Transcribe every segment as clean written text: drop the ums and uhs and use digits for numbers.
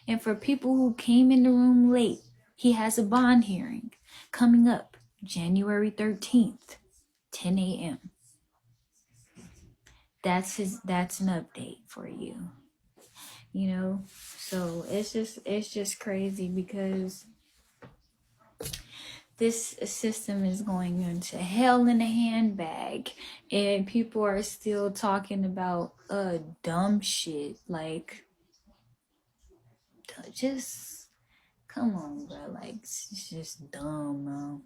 And for people who came in the room late, he has a bond hearing coming up January 13th, 10 a.m. That's an update for you. You know, so it's just crazy because this system is going into hell in a handbag, and people are still talking about dumb shit. Like, just come on, bro. Like, it's just dumb, bro.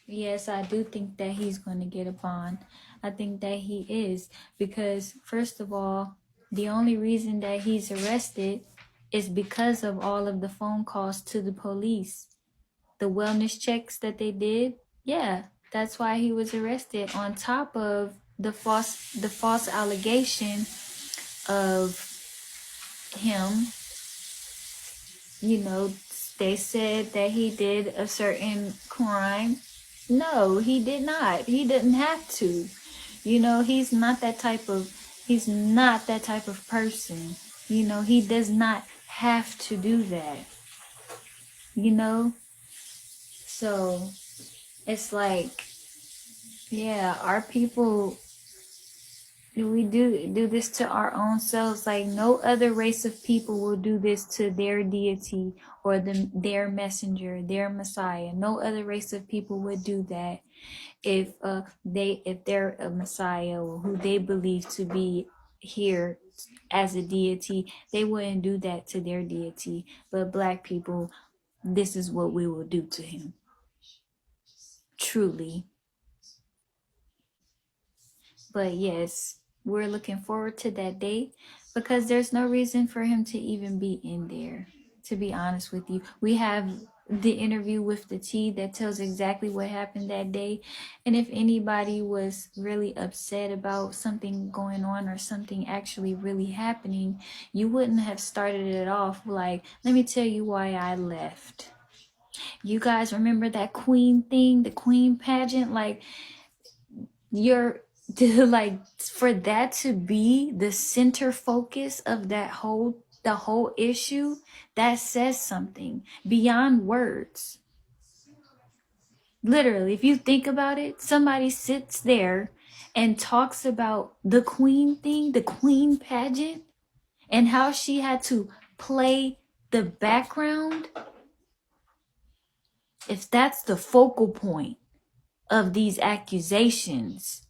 Yes, I do think that he's going to get a bond. I think that he is, because first of all, the only reason that he's arrested is because of all of the phone calls to the police, the wellness checks that they did. Yeah, that's why he was arrested, on top of the false allegation of him. You know, they said that he did a certain crime. No, he did not. He didn't have to. You know, he's not that type of person. You know, he does not have to do that. You know? So it's like, yeah, our people, we do this to our own selves. Like, no other race of people will do this to their deity or their messenger, their Messiah. No other race of people would do that if they're a Messiah, or who they believe to be here as a deity. They wouldn't do that to their deity. But Black people, this is what we will do to him. Truly. But yes, we're looking forward to that day, because there's no reason for him to even be in there, to be honest with you. We have the interview with the T that tells exactly what happened that day. And if anybody was really upset about something going on, or something actually really happening, you wouldn't have started it off like, let me tell you why I left. You guys remember that queen thing, the queen pageant? Like, you're like, for that to be the center focus of the whole issue, that says something beyond words. Literally, if you think about it, somebody sits there and talks about the queen thing, the queen pageant, and how she had to play the background. If that's the focal point of these accusations,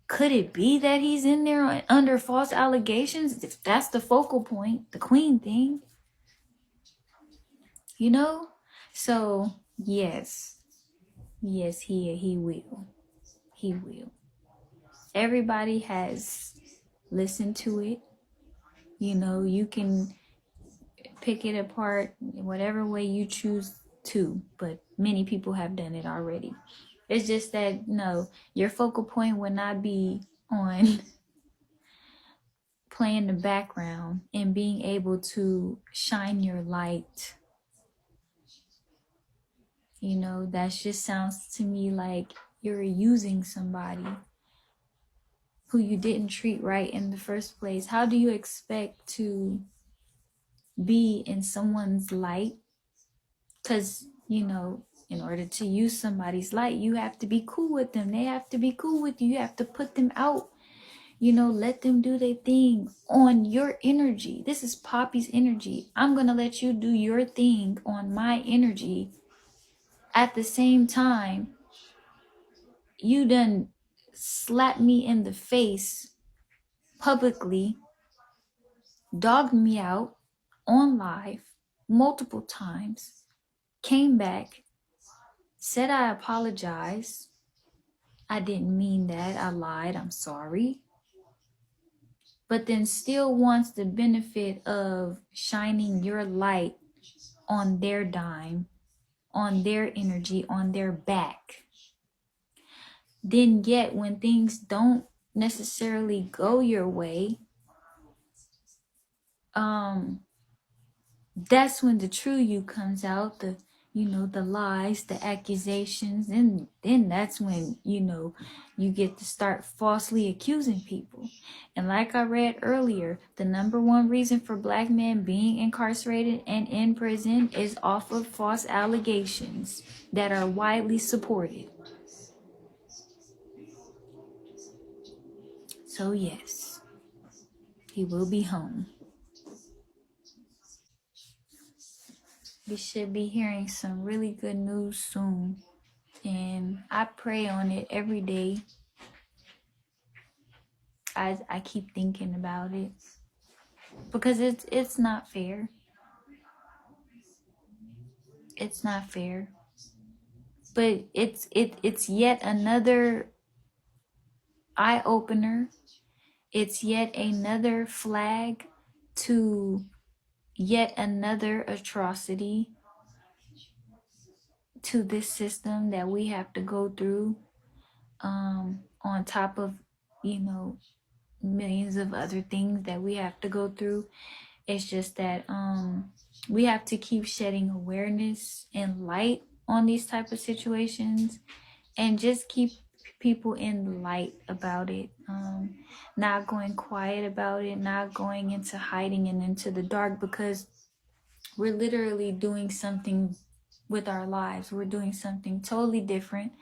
could it be that he's in there under false allegations? If that's the focal point, the queen thing, you know? So yes, he will. He will. Everybody has listened to it. You know, you can pick it apart whatever way you choose to, but many people have done it already. It's just that, no, your focal point would not be on playing the background and being able to shine your light. You know, that just sounds to me like you're using somebody who you didn't treat right in the first place. How do you expect to be in someone's light? Because, you know, in order to use somebody's light, you have to be cool with them. They have to be cool with you. You have to put them out. You know, let them do their thing on your energy. This is Poppy's energy. I'm going to let you do your thing on my energy. At the same time, you done slapped me in the face publicly, dogged me out on live multiple times, came back, said I apologize. I didn't mean that. I lied. I'm sorry. But then still wants the benefit of shining your light on their dime, on their energy, on their back. Then yet, when things don't necessarily go your way, that's when the true you comes out. the lies, the accusations, and then that's when, you get to start falsely accusing people. And like I read earlier, the number one reason for Black men being incarcerated and in prison is off of false allegations that are widely supported. So yes, he will be home. We should be hearing some really good news soon. And I pray on it every day. I keep thinking about it because it's not fair. It's not fair. But it's yet another eye opener. It's yet another flag to yet another atrocity to this system that we have to go through, on top of, millions of other things that we have to go through. It's just that we have to keep shedding awareness and light on these type of situations, and just keep people in the light about it, not going quiet about it, not going into hiding and into the dark, because we're literally doing something with our lives. We're doing something totally different,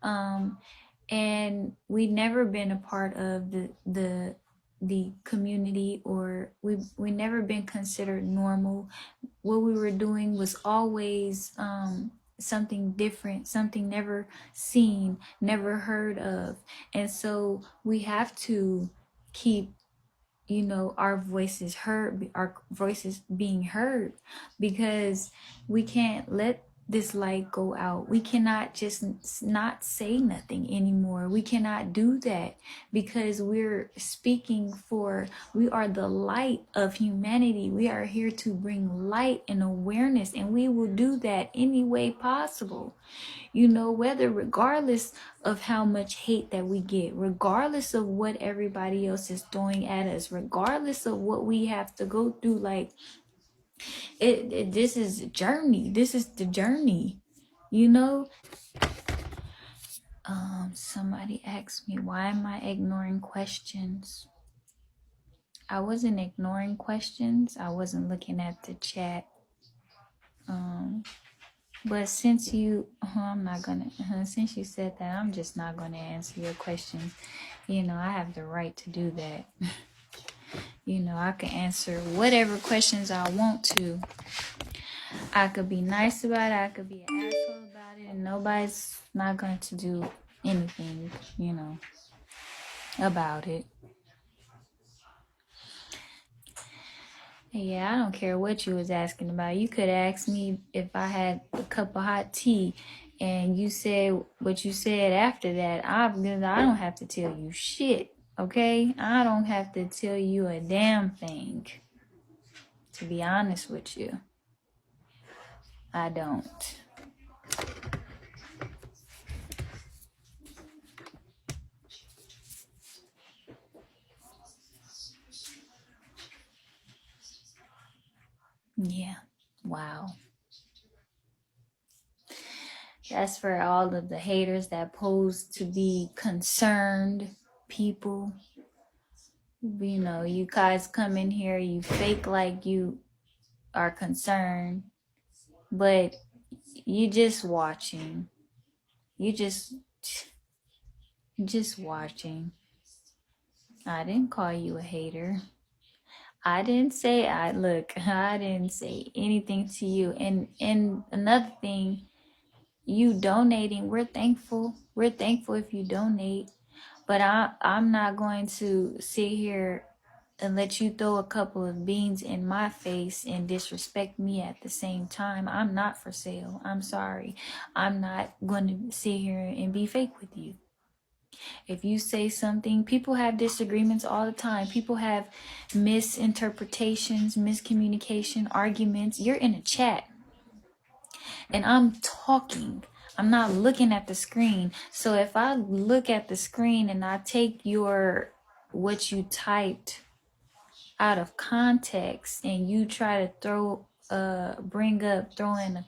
and we've never been a part of the community, or we never been considered normal. What we were doing was always something different, something never seen, never heard of. And so we have to keep, our voices heard, our voices being heard, because we can't let this light go out. We cannot just not say nothing anymore. We cannot do that, because we're speaking for, we are the light of humanity. We are here to bring light and awareness, and we will do that any way possible. Whether, regardless of how much hate that we get, regardless of what everybody else is throwing at us, regardless of what we have to go through, like this is a journey. This is the journey, Somebody asked me, why am I ignoring questions? I wasn't ignoring questions. I wasn't looking at the chat. But since you, since you said that, I'm just not gonna answer your questions. I have the right to do that. I can answer whatever questions I want to. I could be nice about it. I could be an asshole about it, and nobody's not going to do anything, about it. Yeah, I don't care what you was asking about. You could ask me if I had a cup of hot tea, and you said what you said after that. I don't have to tell you shit, okay? I don't have to tell you a damn thing, to be honest with you. I don't. Yeah. Wow. That's for all of the haters that pose to be concerned people. You guys come in here, you fake like you are concerned, but you just watching. You just watching. I didn't call you a hater. I didn't say I didn't say anything to you. And another thing, you donating, we're thankful. We're thankful if you donate. But I'm not going to sit here and let you throw a couple of beans in my face and disrespect me at the same time. I'm not for sale. I'm sorry. I'm not going to sit here and be fake with you. If you say something, people have disagreements all the time. People have misinterpretations, miscommunication, arguments. You're in a chat and I'm talking. I'm not looking at the screen. So if I look at the screen and I take what you typed out of context, and you try to throw in a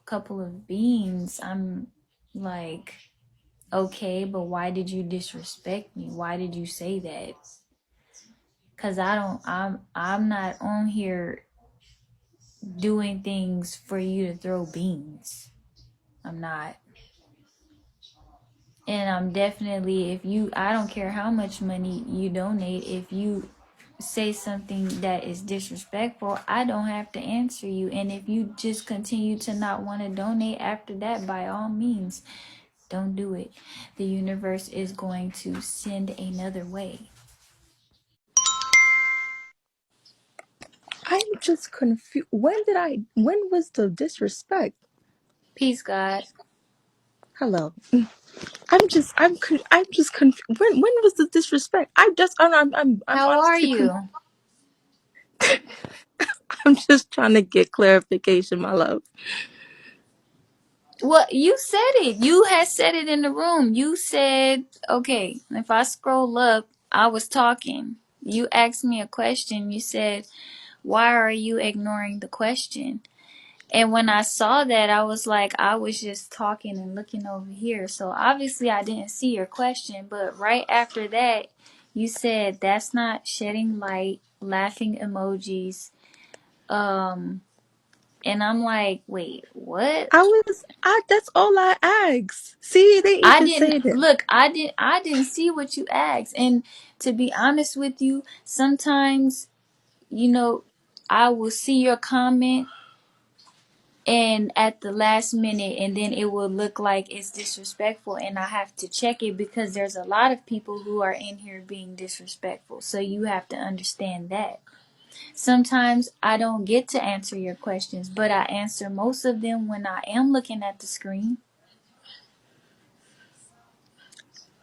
couple of beans, I'm like, okay, but why did you disrespect me? Why did you say that? Cause I'm not on here doing things for you to throw beans. I'm not. And I'm definitely, if you, I don't care how much money you donate, if you say something that is disrespectful, I don't have to answer you. And if you just continue to not want to donate after that, by all means, don't do it. The universe is going to send another way. I'm just confused. When was the disrespect? Peace, God. Hello. I'm just confused. When was the disrespect? I'm How are honestly you? I'm just trying to get clarification, my love. Well, you said it. You had said it in the room. You said, okay, if I scroll up, I was talking. You asked me a question. You said, why are you ignoring the question? And when I saw that, I was like, I was just talking and looking over here. So obviously I didn't see your question. But right after that, you said, that's not shedding light, laughing emojis. And I'm like, wait, what? That's all I asked. See, they I even didn't say that. look, I didn't see what you asked. And to be honest with you, sometimes, you know, I will see your comment and at the last minute, and then it will look like it's disrespectful, and I have to check it because there's a lot of people who are in here being disrespectful. So you have to understand that. Sometimes I don't get to answer your questions, but I answer most of them when I am looking at the screen.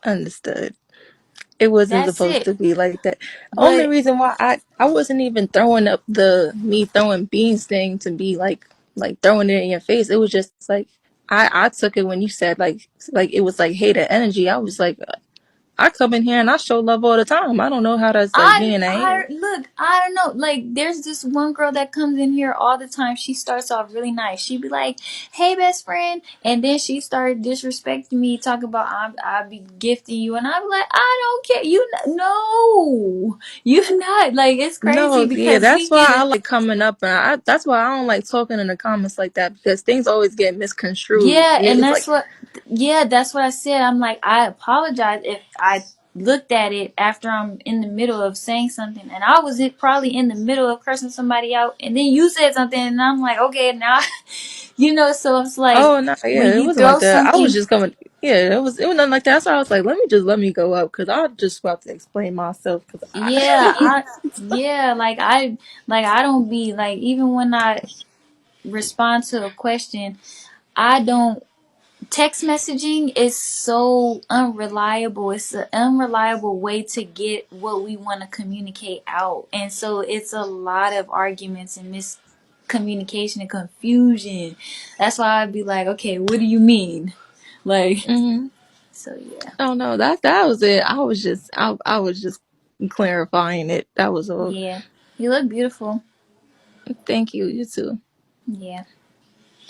Understood. It wasn't That's supposed it. to be like that. Only But reason why I wasn't even throwing up the me throwing beans thing to be like throwing it in your face. It was just like I took it when you said like it was like hater energy. I was like I come in here and I show love all the time. I don't know how that's like being a hater. I look, I don't know. Like, there's this one girl that comes in here all the time. She starts off really nice. She'd be like, "Hey, best friend," and then she started disrespecting me, talking about I'll be gifting you, and I'm like, I don't care. No, you're not. Like, it's crazy No, yeah, because that's we why get I it. like coming up and that's why I don't like talking in the comments like that because things always get misconstrued. Yeah, and It's like, that's what I said. I'm like, I apologize if I looked at it after I'm in the middle of saying something, and I was probably in the middle of cursing somebody out, and then you said something, and I'm like, okay, now, so it's like oh no, yeah, when it you wasn't like throw that. I was something, just coming. Yeah, it was nothing like that. So I was like, let me go up because I just about to explain myself because yeah, I yeah, like I don't be like, even when I respond to a question, I don't. Text messaging is so unreliable. It's an unreliable way to get what we want to communicate out. And so it's a lot of arguments and miscommunication and confusion. That's why I'd be like, okay, what do you mean? Like, hmm so yeah. oh no, that was it. I was just clarifying it. That was all. Yeah. You look beautiful. Thank you. You too. Yeah.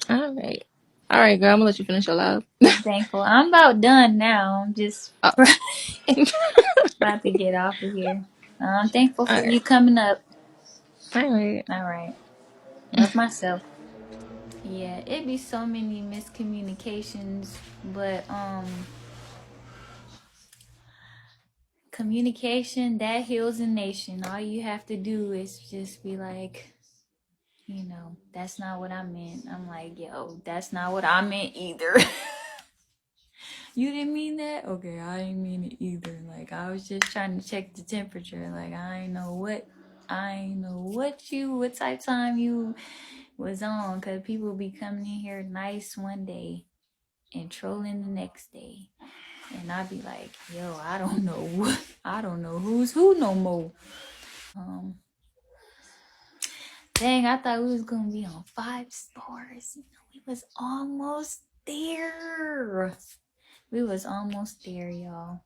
All right, girl. I'm gonna let you finish your live. I'm thankful. I'm about done now. I'm just Oh, about to get off of here. I'm thankful all for right, you coming up. all right. All right. Love myself. Yeah, it be so many miscommunications, but communication that heals a nation. All you have to do is just be like, that's not what I meant. I'm like, yo, that's not what I meant either. You didn't mean that? Okay, I didn't mean it either. Like, I was just trying to check the temperature. Like, I ain't know what type time you was on, cause people be coming in here nice one day and trolling the next day. And I'd be like, yo, I don't know. I don't know who's who no more. Um, Dang, I thought we was gonna be on 5 stars. We was almost there. We was almost there, y'all.